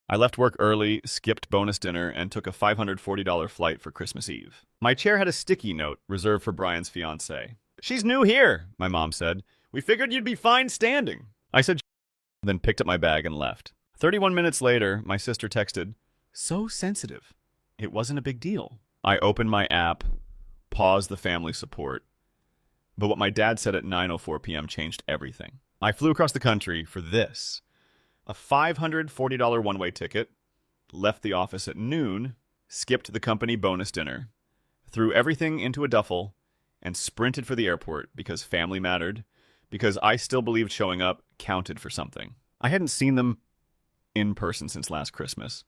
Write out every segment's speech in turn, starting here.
I left work early, skipped bonus dinner, and took a $540 flight for Christmas Eve. My chair had a sticky note reserved for Brian's fiancée. "She's new here," my mom said. "We figured you'd be fine standing." I said, then picked up my bag and left. 31 minutes later, my sister texted, "So sensitive." It wasn't a big deal. I opened my app, paused the family support, but what my dad said at 9:04 p.m. changed everything. I flew across the country for this. A $540 one-way ticket, left the office at noon, skipped the company bonus dinner, threw everything into a duffel, and sprinted for the airport because family mattered, because I still believed showing up counted for something. I hadn't seen them in person since last Christmas.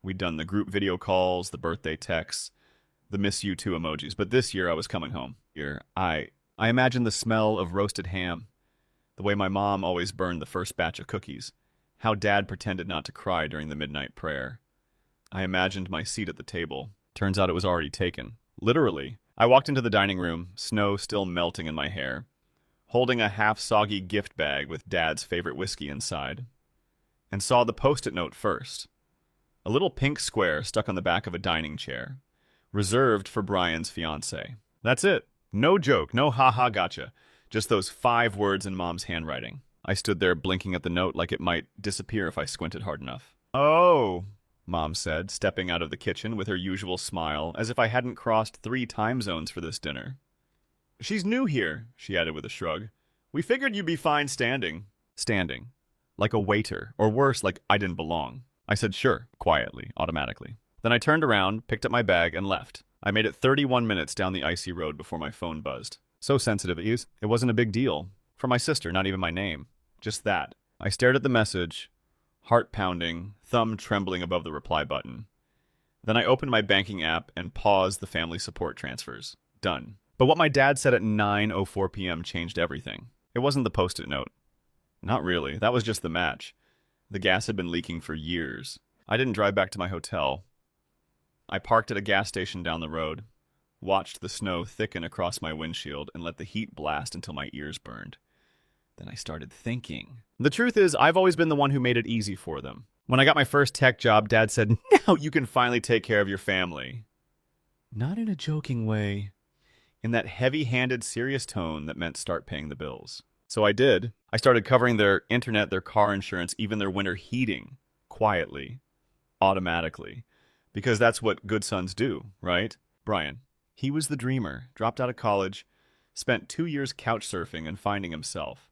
We'd done the group video calls, the birthday texts, the miss you too emojis, but this year I was coming home. I imagined the smell of roasted ham, the way my mom always burned the first batch of cookies, how Dad pretended not to cry during the midnight prayer. I imagined my seat at the table. Turns out it was already taken. Literally. I walked into the dining room, snow still melting in my hair, holding a half-soggy gift bag with Dad's favorite whiskey inside, and saw the Post-it note first. A little pink square stuck on the back of a dining chair, reserved for Brian's fiancée. That's it. No joke, no ha-ha gotcha. Just those 5 words in Mom's handwriting. I stood there blinking at the note like it might disappear if I squinted hard enough. "Oh," Mom said, stepping out of the kitchen with her usual smile, as if I hadn't crossed 3 time zones for this dinner. "She's new here," she added with a shrug. "We figured you'd be fine standing." Standing. Like a waiter, or worse, like I didn't belong. I said sure, quietly, automatically. Then I turned around, picked up my bag, and left. I made it 31 minutes down the icy road before my phone buzzed. So sensitive, it wasn't a big deal. For my sister, not even my name. Just that. I stared at the message, heart pounding, thumb trembling above the reply button. Then I opened my banking app and paused the family support transfers. Done. But what my dad said at 9:04 p.m. changed everything. It wasn't the Post-it note. Not really. That was just the match. The gas had been leaking for years. I didn't drive back to my hotel. I parked at a gas station down the road, watched the snow thicken across my windshield, and let the heat blast until my ears burned. Then I started thinking. The truth is, I've always been the one who made it easy for them. When I got my first tech job, Dad said, "Now you can finally take care of your family." Not in a joking way. In that heavy-handed, serious tone that meant start paying the bills. So I did. I started covering their internet, their car insurance, even their winter heating. Quietly. Automatically. Because that's what good sons do, right? Brian. He was the dreamer, dropped out of college, spent 2 years couch surfing and finding himself.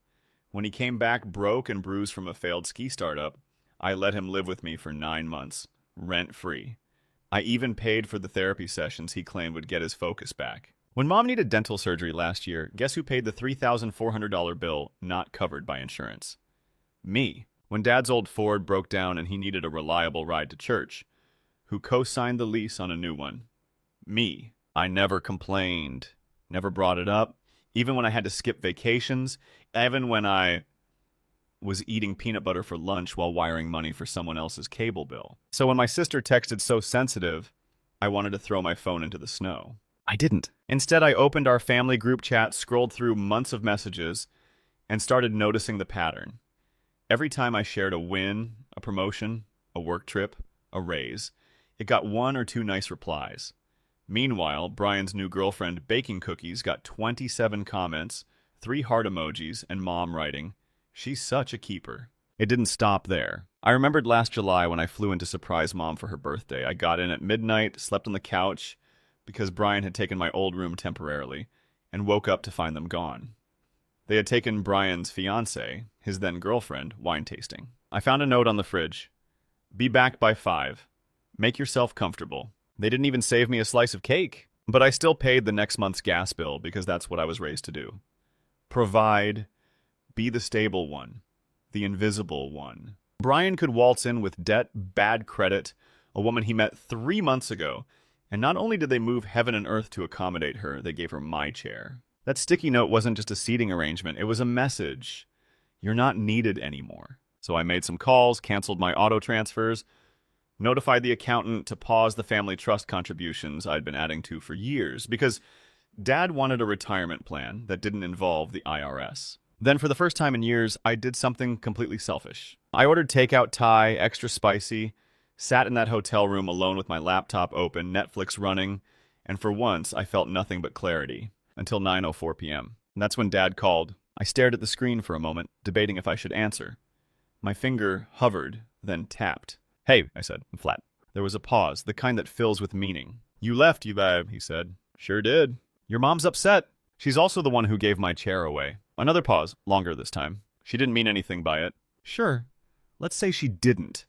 When he came back broke and bruised from a failed ski startup, I let him live with me for 9 months, rent-free. I even paid for the therapy sessions he claimed would get his focus back. When Mom needed dental surgery last year, guess who paid the $3,400 bill not covered by insurance? Me. When Dad's old Ford broke down and he needed a reliable ride to church, who co-signed the lease on a new one? Me. I never complained, never brought it up, even when I had to skip vacations, even when I was eating peanut butter for lunch while wiring money for someone else's cable bill. So when my sister texted so sensitive, I wanted to throw my phone into the snow. I didn't. Instead, I opened our family group chat, scrolled through months of messages, and started noticing the pattern. Every time I shared a win, a promotion, a work trip, a raise, it got 1 or 2 nice replies. Meanwhile, Brian's new girlfriend, baking cookies, got 27 comments, 3 heart emojis, and Mom writing, "She's such a keeper." It didn't stop there. I remembered last July when I flew in to surprise Mom for her birthday. I got in at midnight, slept on the couch, because Brian had taken my old room temporarily, and woke up to find them gone. They had taken Brian's fiancée, his then-girlfriend, wine tasting. I found a note on the fridge. "Be back by 5. Make yourself comfortable." They didn't even save me a slice of cake. But I still paid the next month's gas bill because that's what I was raised to do. Provide, be the stable one, the invisible one. Brian could waltz in with debt, bad credit, a woman he met 3 months ago, and not only did they move heaven and earth to accommodate her, they gave her my chair. That sticky note wasn't just a seating arrangement, it was a message. You're not needed anymore. So I made some calls, canceled my auto transfers, notified the accountant to pause the family trust contributions I'd been adding to for years, because Dad wanted a retirement plan that didn't involve the IRS. Then for the first time in years, I did something completely selfish. I ordered takeout Thai, extra spicy, sat in that hotel room alone with my laptop open, Netflix running, and for once I felt nothing but clarity, until 9:04 p.m. That's when Dad called. I stared at the screen for a moment, debating if I should answer. My finger hovered, then tapped. "Hey," I said, flat. There was a pause, the kind that fills with meaning. "You left, you babe," he said. "Sure did." "Your mom's upset. She's also the one who gave my chair away." Another pause, longer this time. "She didn't mean anything by it." "Sure. Let's say she didn't.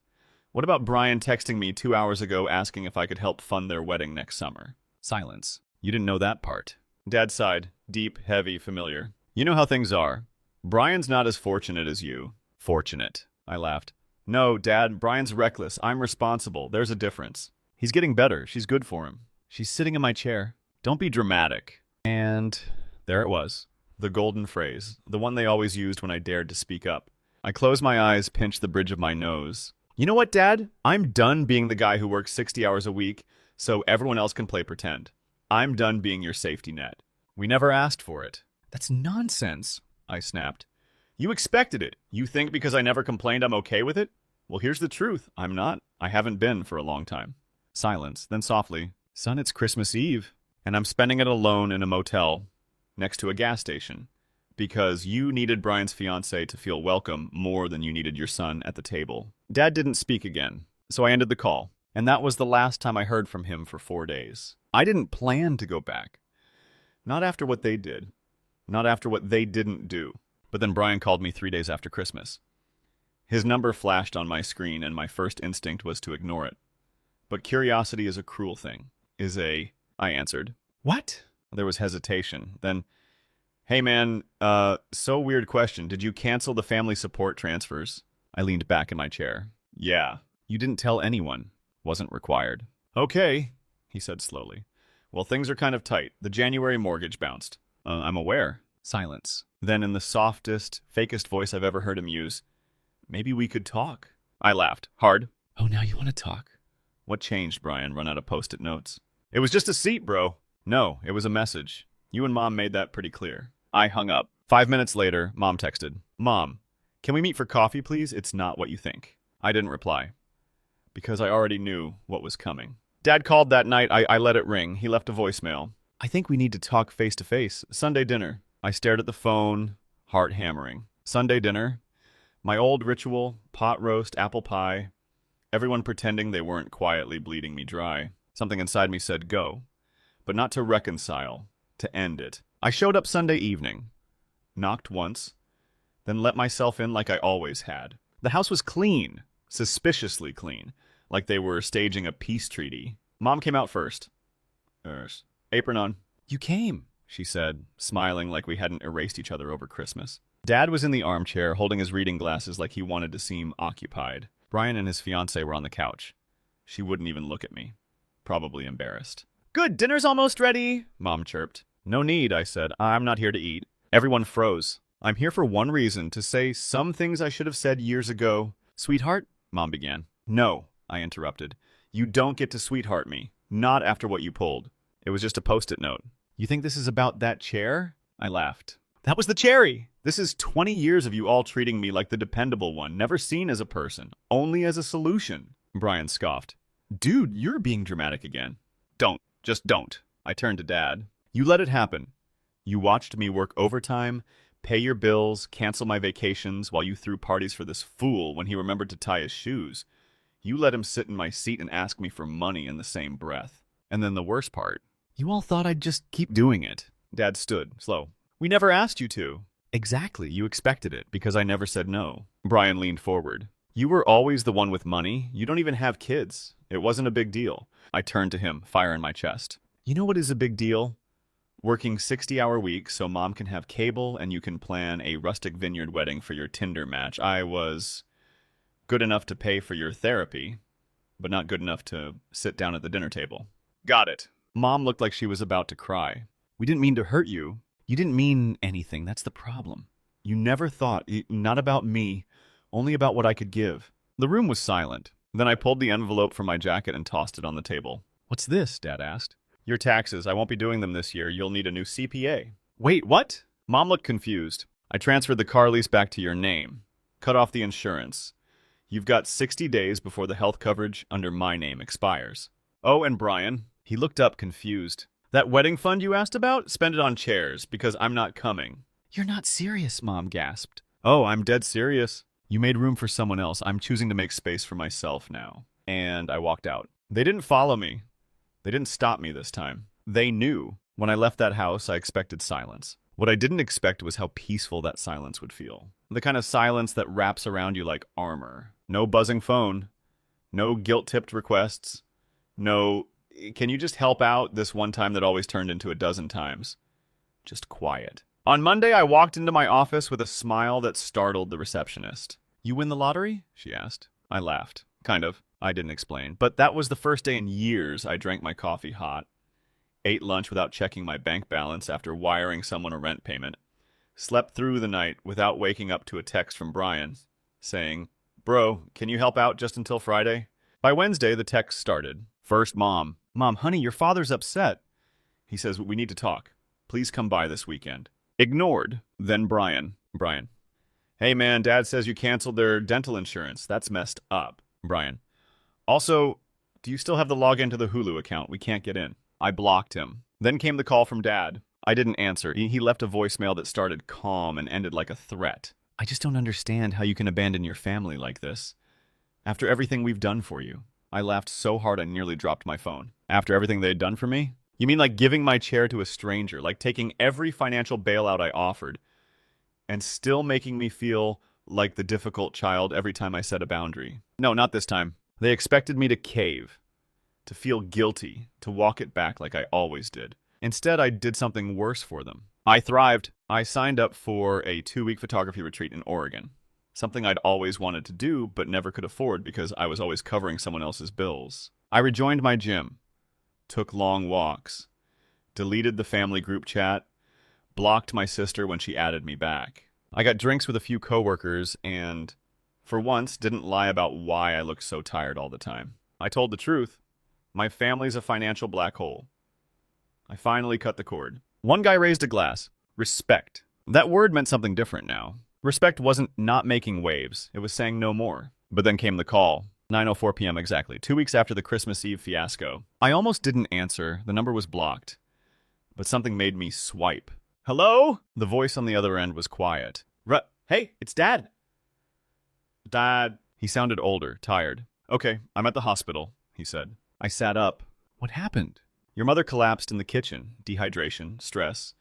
What about Brian texting me 2 hours ago asking if I could help fund their wedding next summer?" Silence. "You didn't know that part." Dad sighed, deep, heavy, familiar. "You know how things are. Brian's not as fortunate as you." "Fortunate," I laughed. "No, Dad, Brian's reckless. I'm responsible. There's a difference. He's getting better. She's good for him. She's sitting in my chair. Don't be dramatic." And there it was. The golden phrase, the one they always used when I dared to speak up. I closed my eyes, pinched the bridge of my nose. "You know what, Dad? I'm done being the guy who works 60 hours a week so everyone else can play pretend. I'm done being your safety net. We never asked for it." "That's nonsense," I snapped. "You expected it. You think because I never complained I'm okay with it? Well, here's the truth. I'm not. I haven't been for a long time." Silence, then softly, "Son, it's Christmas Eve, and I'm spending it alone in a motel next to a gas station because you needed Brian's fiancée to feel welcome more than you needed your son at the table." Dad didn't speak again, so I ended the call, and that was the last time I heard from him for 4 days. I didn't plan to go back. Not after what they did. Not after what they didn't do. But then Brian called me 3 days after Christmas. His number flashed on my screen, and my first instinct was to ignore it. But curiosity is a cruel thing. I answered. "What?" There was hesitation. Then, "Hey man, so weird question. Did you cancel the family support transfers?" I leaned back in my chair. "Yeah." "You didn't tell anyone." "Wasn't required." "Okay," he said slowly. "Well, things are kind of tight. The January mortgage bounced." "I'm aware." Silence. Then in the softest, fakest voice I've ever heard him use, "Maybe we could talk." I laughed. Hard. "Oh, now you want to talk?" "What changed, Brian? Run out of Post-it notes?" "It was just a seat, bro." "No, it was a message. You and Mom made that pretty clear." I hung up. 5 minutes later, Mom texted. "Mom, can we meet for coffee, please? It's not what you think." I didn't reply, because I already knew what was coming. Dad called that night. I let it ring. He left a voicemail. "I think we need to talk face-to-face. Sunday dinner." I stared at the phone, heart hammering. Sunday dinner? My old ritual, pot roast, apple pie, everyone pretending they weren't quietly bleeding me dry. Something inside me said go, but not to reconcile, to end it. I showed up Sunday evening, knocked once, then let myself in like I always had. The house was clean, suspiciously clean, like they were staging a peace treaty. Mom came out first. Apron on. "You came," she said, smiling like we hadn't erased each other over Christmas. Dad was in the armchair, holding his reading glasses like he wanted to seem occupied. Brian and his fiancée were on the couch. She wouldn't even look at me. Probably embarrassed. "Good, dinner's almost ready," Mom chirped. "No need," I said. "I'm not here to eat." Everyone froze. "I'm here for one reason, to say some things I should have said years ago." "Sweetheart," Mom began. "No," I interrupted. "You don't get to sweetheart me. Not after what you pulled. It was just a Post-it note." "You think this is about that chair?" I laughed. "That was the cherry. This is 20 years of you all treating me like the dependable one, never seen as a person, only as a solution." Brian scoffed. "Dude, you're being dramatic again." "Don't. Just don't." I turned to Dad. "You let it happen. You watched me work overtime, pay your bills, cancel my vacations while you threw parties for this fool when he remembered to tie his shoes. You let him sit in my seat and ask me for money in the same breath. And then the worst part, you all thought I'd just keep doing it." Dad stood, slow. "We never asked you to." "Exactly, you expected it, because I never said no." Brian leaned forward. "You were always the one with money. You don't even have kids. It wasn't a big deal." I turned to him, fire in my chest. "You know what is a big deal? Working 60-hour weeks so Mom can have cable and you can plan a rustic vineyard wedding for your Tinder match. I was good enough to pay for your therapy, but not good enough to sit down at the dinner table." "Got it." Mom looked like she was about to cry. "We didn't mean to hurt you." "You didn't mean anything. That's the problem. You never thought, not about me, only about what I could give." The room was silent. Then I pulled the envelope from my jacket and tossed it on the table. "What's this?" Dad asked. "Your taxes. I won't be doing them this year. You'll need a new CPA." "Wait, what?" Mom looked confused. I transferred the car lease back to your name. Cut off the insurance. You've got 60 days before the health coverage under my name expires. Oh, and Brian. He looked up confused. That wedding fund you asked about? Spend it on chairs, because I'm not coming. You're not serious, Mom gasped. Oh, I'm dead serious. You made room for someone else. I'm choosing to make space for myself now. And I walked out. They didn't follow me. They didn't stop me this time. They knew. When I left that house, I expected silence. What I didn't expect was how peaceful that silence would feel. The kind of silence that wraps around you like armor. No buzzing phone. No guilt-tipped requests. No, can you just help out this one time that always turned into a dozen times? Just quiet. On Monday, I walked into my office with a smile that startled the receptionist. You win the lottery? She asked. I laughed. Kind of. I didn't explain. But that was the first day in years I drank my coffee hot, ate lunch without checking my bank balance after wiring someone a rent payment, slept through the night without waking up to a text from Brian saying, Bro, can you help out just until Friday? By Wednesday, the text started. First, Mom. Mom, honey, your father's upset. He says, we need to talk. Please come by this weekend. Ignored. Then Brian. Brian. Hey, man, Dad says you canceled their dental insurance. That's messed up. Brian. Also, do you still have the login to the Hulu account? We can't get in. I blocked him. Then came the call from Dad. I didn't answer. He left a voicemail that started calm and ended like a threat. I just don't understand how you can abandon your family like this. After everything we've done for you. I laughed so hard I nearly dropped my phone. After everything they had done for me? You mean like giving my chair to a stranger, like taking every financial bailout I offered, and still making me feel like the difficult child every time I set a boundary? No, not this time. They expected me to cave, to feel guilty, to walk it back like I always did. Instead, I did something worse for them. I thrived. I signed up for a 2-week photography retreat in Oregon. Something I'd always wanted to do, but never could afford because I was always covering someone else's bills. I rejoined my gym, took long walks, deleted the family group chat, blocked my sister when she added me back. I got drinks with a few coworkers and, for once, didn't lie about why I looked so tired all the time. I told the truth. My family's a financial black hole. I finally cut the cord. One guy raised a glass. Respect. That word meant something different now. Respect wasn't not making waves. It was saying no more. But then came the call. 9:04 p.m. exactly, 2 weeks after the Christmas Eve fiasco. I almost didn't answer. The number was blocked. But something made me swipe. Hello? The voice on the other end was quiet. Hey, it's Dad. Dad. He sounded older, tired. Okay, I'm at the hospital, he said. I sat up. What happened? Your mother collapsed in the kitchen. Dehydration, stress.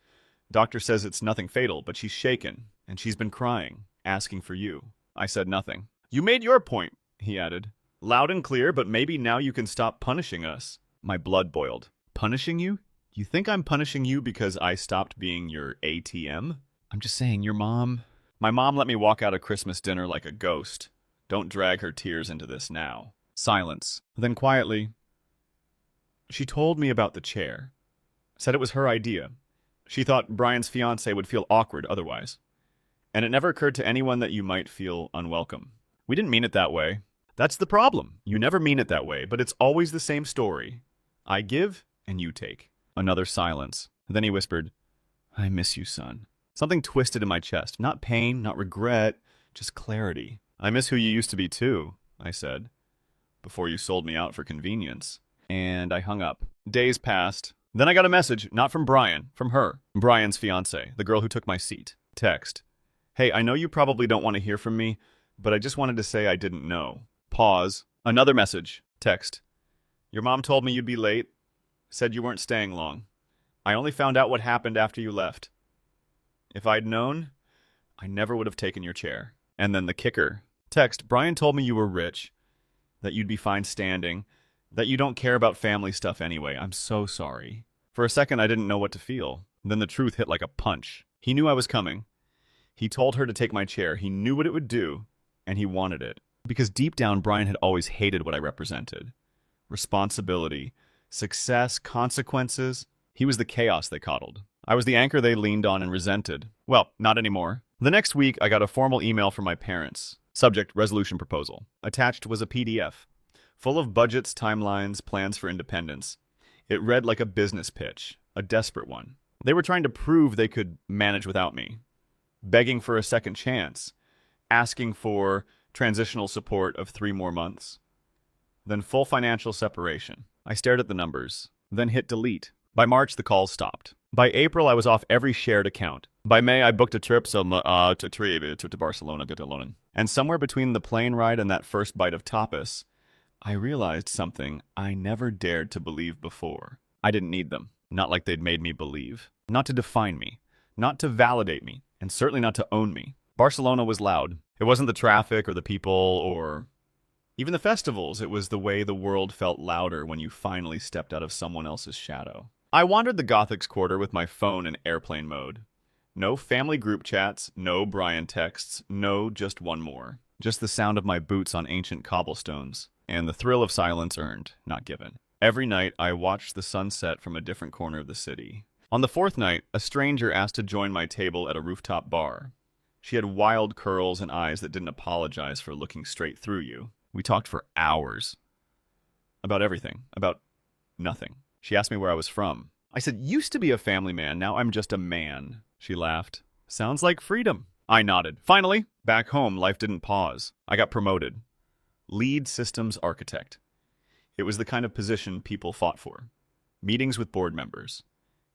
Doctor says it's nothing fatal, but she's shaken, and she's been crying, asking for you. I said nothing. You made your point, he added. Loud and clear, but maybe now you can stop punishing us. My blood boiled. Punishing you? You think I'm punishing you because I stopped being your ATM? I'm just saying, your mom... My mom let me walk out of Christmas dinner like a ghost. Don't drag her tears into this now. Silence. Then quietly, she told me about the chair. Said it was her idea. She thought Brian's fiancé would feel awkward otherwise. And it never occurred to anyone that you might feel unwelcome. We didn't mean it that way. That's the problem. You never mean it that way, but it's always the same story. I give, and you take. Another silence. Then he whispered, I miss you, son. Something twisted in my chest. Not pain, not regret, just clarity. I miss who you used to be too, I said, before you sold me out for convenience. And I hung up. Days passed. Then I got a message, not from Brian, from her, Brian's fiancée, the girl who took my seat. Text. Hey, I know you probably don't want to hear from me, but I just wanted to say I didn't know. Pause. Another message. Text. Your mom told me you'd be late. Said you weren't staying long. I only found out what happened after you left. If I'd known, I never would have taken your chair. And then the kicker. Text. Brian told me you were rich, that you'd be fine standing, that you don't care about family stuff anyway. I'm so sorry. For a second, I didn't know what to feel. Then the truth hit like a punch. He knew I was coming. He told her to take my chair. He knew what it would do, and he wanted it. Because deep down, Brian had always hated what I represented. Responsibility, success, consequences. He was the chaos they coddled. I was the anchor they leaned on and resented. Well, not anymore. The next week, I got a formal email from my parents. Subject, resolution proposal. Attached was a PDF, full of budgets, timelines, plans for independence. It read like a business pitch, a desperate one. They were trying to prove they could manage without me. begging for a second chance, asking for transitional support of 3 more months. Then full financial separation. I stared at the numbers, then hit delete. By March, the calls stopped. By April, I was off every shared account. By May, I booked a trip to Barcelona, Catalunya. And somewhere between the plane ride and that first bite of tapas, I realized something I never dared to believe before. I didn't need them. Not like they'd made me believe. Not to define me. Not to validate me. And certainly not to own me. Barcelona was loud. It wasn't the traffic or the people or even the festivals. It was the way the world felt louder when you finally stepped out of someone else's shadow. I wandered the Gothics Quarter with my phone in airplane mode. No family group chats, no Brian texts, no just one more. Just the sound of my boots on ancient cobblestones, and the thrill of silence earned, not given. Every night, I watched the sunset from a different corner of the city. On the 4th night, a stranger asked to join my table at a rooftop bar. She had wild curls and eyes that didn't apologize for looking straight through you. We talked for hours. About everything. About nothing. She asked me where I was from. I said, used to be a family man, now I'm just a man. She laughed. Sounds like freedom. I nodded. Finally, back home, life didn't pause. I got promoted. Lead systems architect. It was the kind of position people fought for. Meetings with board members.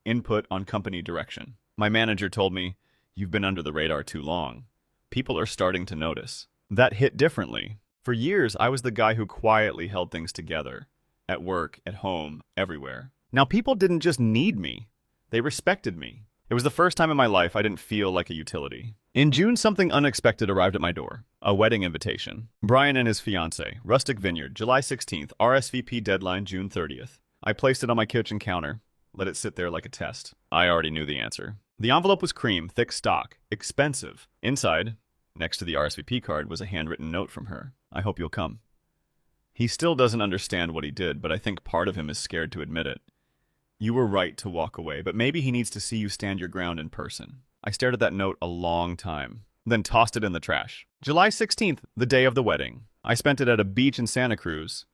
Input on company direction. My manager told me, you've been under the radar too long. People are starting to notice. That hit differently. For years, I was the guy who quietly held things together. At work, at home, everywhere. Now people didn't just need me. They respected me. It was the first time in my life I didn't feel like a utility. In June, something unexpected arrived at my door. A wedding invitation. Brian and his fiancée, Rustic Vineyard, July 16th, RSVP deadline June 30th. I placed it on my kitchen counter, let it sit there like a test. I already knew the answer. The envelope was cream, thick stock, expensive. Inside, next to the RSVP card, was a handwritten note from her. I hope you'll come. He still doesn't understand what he did, but I think part of him is scared to admit it. You were right to walk away, but maybe he needs to see you stand your ground in person. I stared at that note a long time, then tossed it in the trash. July 16th, the day of the wedding. I spent it at a beach in Santa Cruz,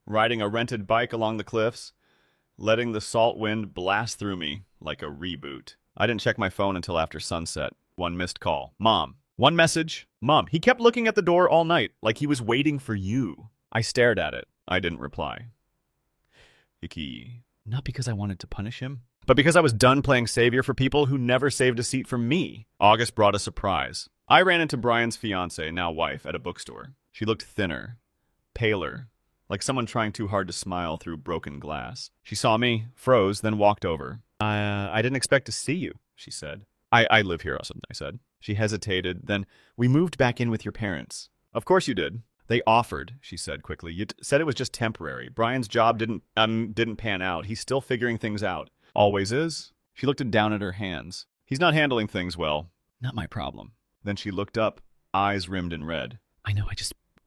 riding a rented bike along the cliffs, letting the salt wind blast through me like a reboot. I didn't check my phone until after sunset. One missed call. Mom. One message. Mom. He kept looking at the door all night, like he was waiting for you. I stared at it. I didn't reply. Icky. Not because I wanted to punish him, but because I was done playing savior for people who never saved a seat for me. August brought a surprise. I ran into Brian's fiancée, now wife, at a bookstore. She looked thinner, paler, like someone trying too hard to smile through broken glass. She saw me, froze, then walked over. I didn't expect to see you, she said. I live here, I said. She hesitated, then, we moved back in with your parents. Of course you did. They offered, she said quickly. You said it was just temporary. Brian's job didn't pan out. He's still figuring things out. Always is. She looked down at her hands. He's not handling things well. Not my problem. Then she looked up, eyes rimmed in red. I know,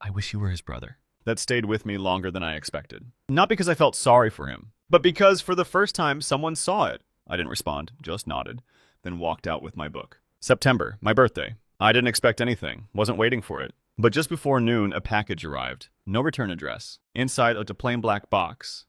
I wish you were his brother. That stayed with me longer than I expected. Not because I felt sorry for him, but because for the first time someone saw it. I didn't respond, just nodded, then walked out with my book. September, my birthday. I didn't expect anything, wasn't waiting for it. But just before noon, a package arrived. No return address. Inside, a plain black box.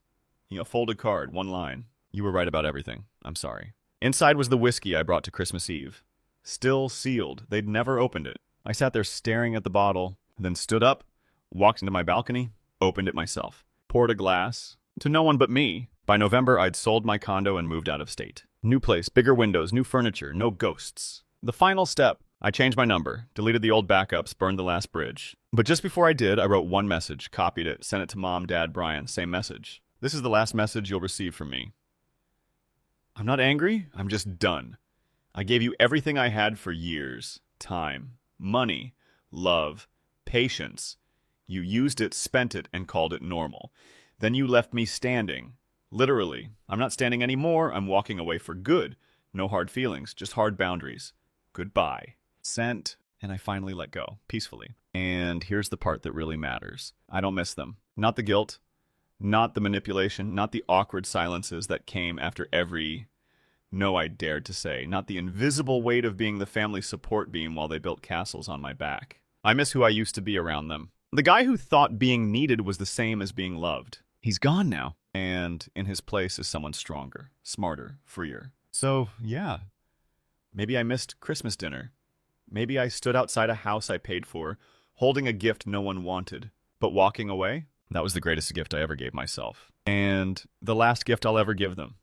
A folded card, one line. You were right about everything. I'm sorry. Inside was the whiskey I brought to Christmas Eve. Still sealed. They'd never opened it. I sat there staring at the bottle, then stood up, walked into my balcony, opened it myself. Poured a glass. To no one but me. By November, I'd sold my condo and moved out of state. New place, bigger windows, new furniture, no ghosts. The final step. I changed my number, deleted the old backups, burned the last bridge. But just before I did, I wrote one message, copied it, sent it to Mom, Dad, Brian, same message. This is the last message you'll receive from me. I'm not angry, I'm just done. I gave you everything I had for years. Time, money, love, patience. You used it, spent it, and called it normal. Then you left me standing. Literally. I'm not standing anymore, I'm walking away for good. No hard feelings, just hard boundaries. Goodbye. Sent, and I finally let go, peacefully. And here's the part that really matters. I don't miss them. Not the guilt, not the manipulation, not the awkward silences that came after every no I dared to say, not the invisible weight of being the family support beam while they built castles on my back. I miss who I used to be around them. The guy who thought being needed was the same as being loved. He's gone now, and in his place is someone stronger, smarter, freer. So, yeah. Maybe I missed Christmas dinner. Maybe I stood outside a house I paid for, holding a gift no one wanted. But walking away? That was the greatest gift I ever gave myself. And the last gift I'll ever give them.